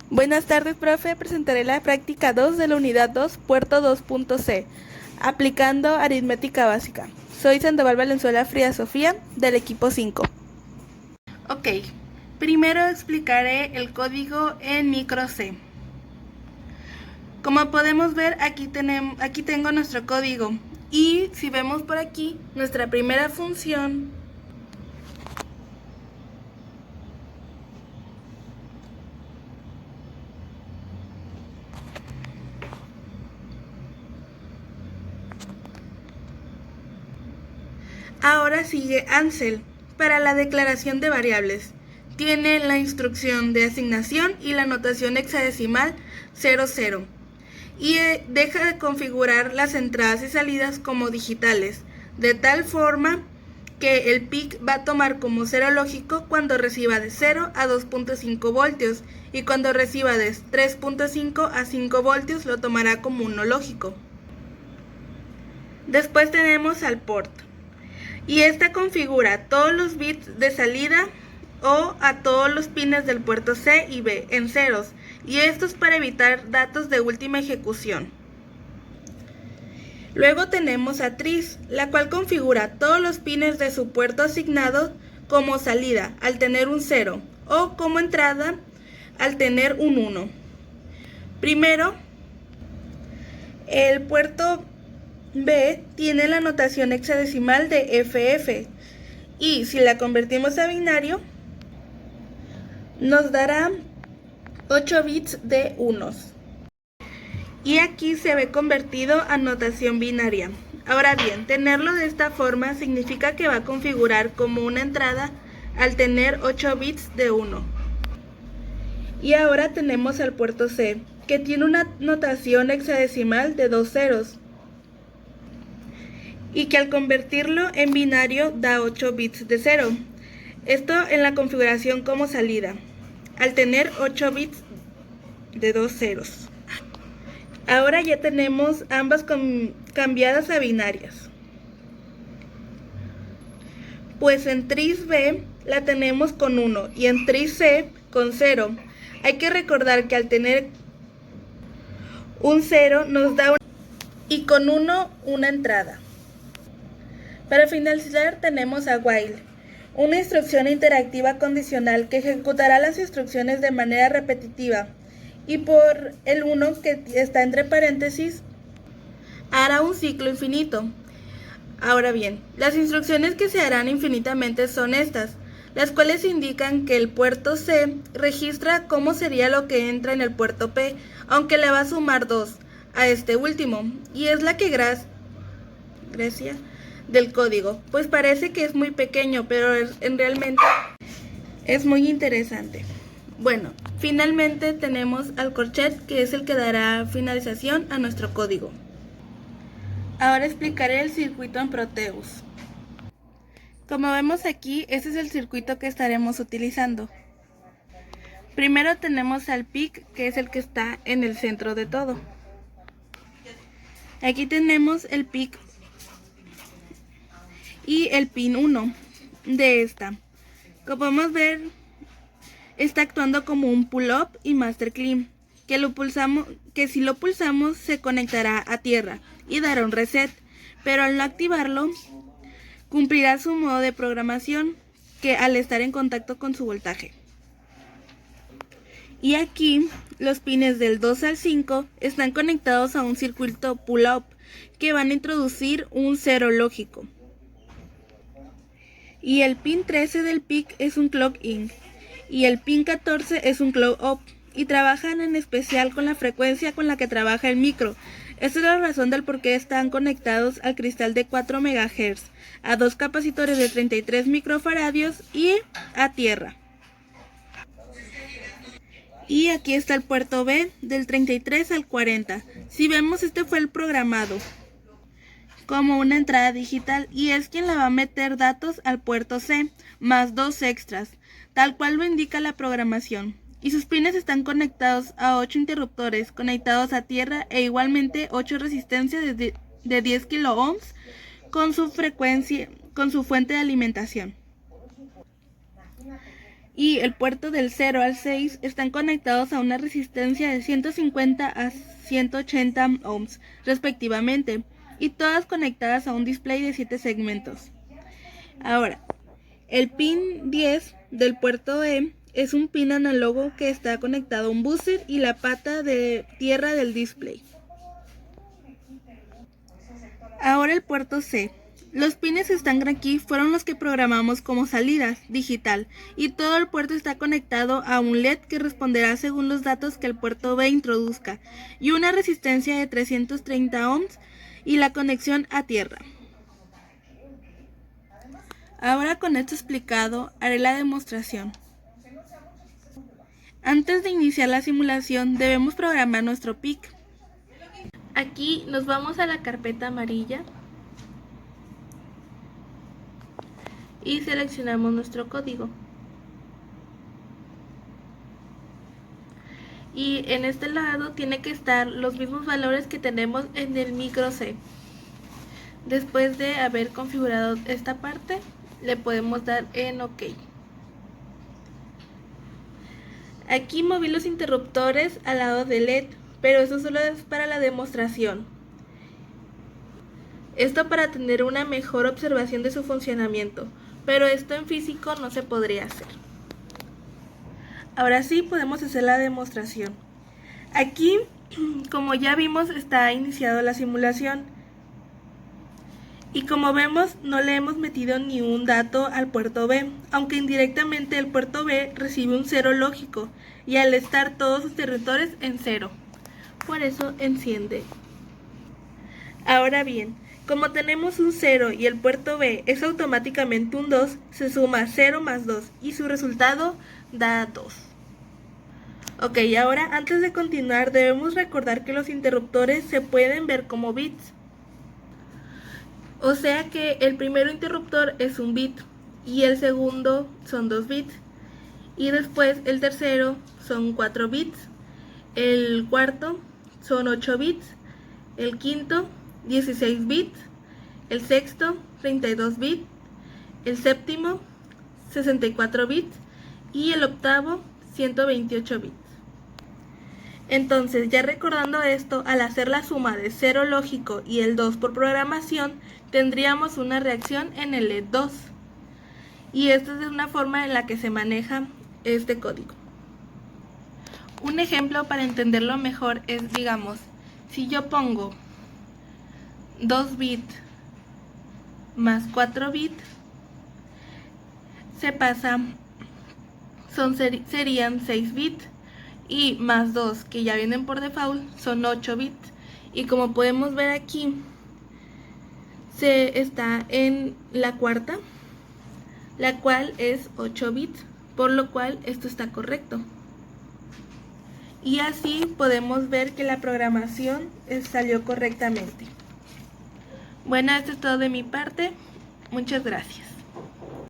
Buenas tardes, profe. Presentaré la práctica 2 de la unidad 2, puerto 2.c, aplicando aritmética básica. Soy Sandoval Valenzuela Fría Sofía, del equipo 5. Ok, primero explicaré el código en micro C. Como podemos ver, aquí tengo nuestro código. Y si vemos por aquí, nuestra primera función ahora sigue Ansel para la declaración de variables. Tiene la instrucción de asignación y la notación hexadecimal 00. Y deja de configurar las entradas y salidas como digitales, de tal forma que el PIC va a tomar como cero lógico cuando reciba de 0 a 2.5 voltios y cuando reciba de 3.5 a 5 voltios lo tomará como uno lógico. Después tenemos al port. Y esta configura todos los bits de salida o a todos los pines del puerto C y B en ceros, y esto es para evitar datos de última ejecución. Luego tenemos a Tris, la cual configura todos los pines de su puerto asignado como salida al tener un 0 o como entrada al tener un 1. Primero, el puerto B tiene la notación hexadecimal de FF, y si la convertimos a binario nos dará 8 bits de unos. Y aquí se ve convertido a notación binaria. Ahora bien, tenerlo de esta forma significa que va a configurar como una entrada al tener 8 bits de 1. Y ahora tenemos al puerto C, que tiene una notación hexadecimal de 2 ceros, y que al convertirlo en binario da 8 bits de 0. Esto en la configuración como salida, al tener 8 bits de 2 ceros. Ahora ya tenemos ambas cambiadas a binarias. Pues en tris B la tenemos con 1 y en tris C con 0. Hay que recordar que al tener un 0 nos da y con 1 una entrada. Para finalizar tenemos a while, una instrucción interactiva condicional que ejecutará las instrucciones de manera repetitiva, y por el 1 que está entre paréntesis hará un ciclo infinito. Ahora bien, las instrucciones que se harán infinitamente son estas, las cuales indican que el puerto C registra cómo sería lo que entra en el puerto P, aunque le va a sumar 2 a este último, y es la que gracia del código, pues parece que es muy pequeño, pero realmente es muy interesante. Bueno, finalmente tenemos al corchet, que es el que dará finalización a nuestro código. Ahora explicaré el circuito en Proteus. Como vemos aquí, este es el circuito que estaremos utilizando. Primero tenemos al PIC, que es el que está en el centro de todo. Aquí tenemos el PIC y el pin 1 de esta. Como podemos ver, está actuando como un pull-up y master clean, que si lo pulsamos se conectará a tierra y dará un reset, pero al no activarlo cumplirá su modo de programación, que al estar en contacto con su voltaje. Y aquí los pines del 2 al 5 están conectados a un circuito pull-up que van a introducir un 0 lógico. Y el pin 13 del PIC es un clock in y el pin 14 es un clock up, y trabajan en especial con la frecuencia con la que trabaja el micro. Esta es la razón del por qué están conectados al cristal de 4 MHz, a dos capacitores de 33 microfaradios y a tierra. Y aquí está el puerto B del 33 al 40. Si vemos, este fue el programado como una entrada digital, y es quien le va a meter datos al puerto C, más 2 extras, tal cual lo indica la programación. Y sus pines están conectados a 8 interruptores conectados a tierra, e igualmente 8 resistencias de 10 kiloohms con su fuente de alimentación. y el puerto del 0 al 6 están conectados a una resistencia de 150 a 180 ohms respectivamente, y todas conectadas a un display de 7 segmentos. Ahora, el pin 10 del puerto E es un pin análogo que está conectado a un buzzer y la pata de tierra del display. Ahora el puerto C. Los pines que están aquí fueron los que programamos como salidas digital, y todo el puerto está conectado a un LED que responderá según los datos que el puerto B introduzca, y una resistencia de 330 ohms y la conexión a tierra. Ahora, con esto explicado, haré la demostración. Antes de iniciar la simulación debemos programar nuestro PIC. Aquí nos vamos a la carpeta amarilla y seleccionamos nuestro código. Y en este lado tiene que estar los mismos valores que tenemos en el micro C. Después de haber configurado esta parte, le podemos dar en OK. Aquí moví los interruptores al lado del LED, pero eso solo es para la demostración. Esto para tener una mejor observación de su funcionamiento, pero esto en físico no se podría hacer. Ahora sí podemos hacer la demostración. Aquí, como ya vimos, está iniciado la simulación. Y como vemos, no le hemos metido ni un dato al puerto B, aunque indirectamente el puerto B recibe un 0 lógico, y al estar todos sus interruptores en 0. Por eso enciende. Ahora bien, como tenemos un 0 y el puerto B es automáticamente un 2, se suma 0 más 2 y su resultado da 2. Ok, ahora antes de continuar debemos recordar que los interruptores se pueden ver como bits. O sea que el primer interruptor es un bit y el segundo son 2 bits. Y después el tercero son 4 bits, el cuarto son 8 bits, el quinto 16 bits, el sexto 32 bits, el séptimo 64 bits y el octavo 128 bits. Entonces, ya recordando esto, al hacer la suma de 0 lógico y el 2 por programación, tendríamos una reacción en el LED 2. Y esta es una forma en la que se maneja este código. Un ejemplo para entenderlo mejor es, digamos, si yo pongo 2 bits más 4 bits, se pasa, serían 6 bits. Y más 2 que ya vienen por default son 8 bits, y como podemos ver aquí se está en la cuarta, la cual es 8 bits, por lo cual esto está correcto. Y así podemos ver que la programación salió correctamente. Bueno, esto es todo de mi parte. Muchas gracias.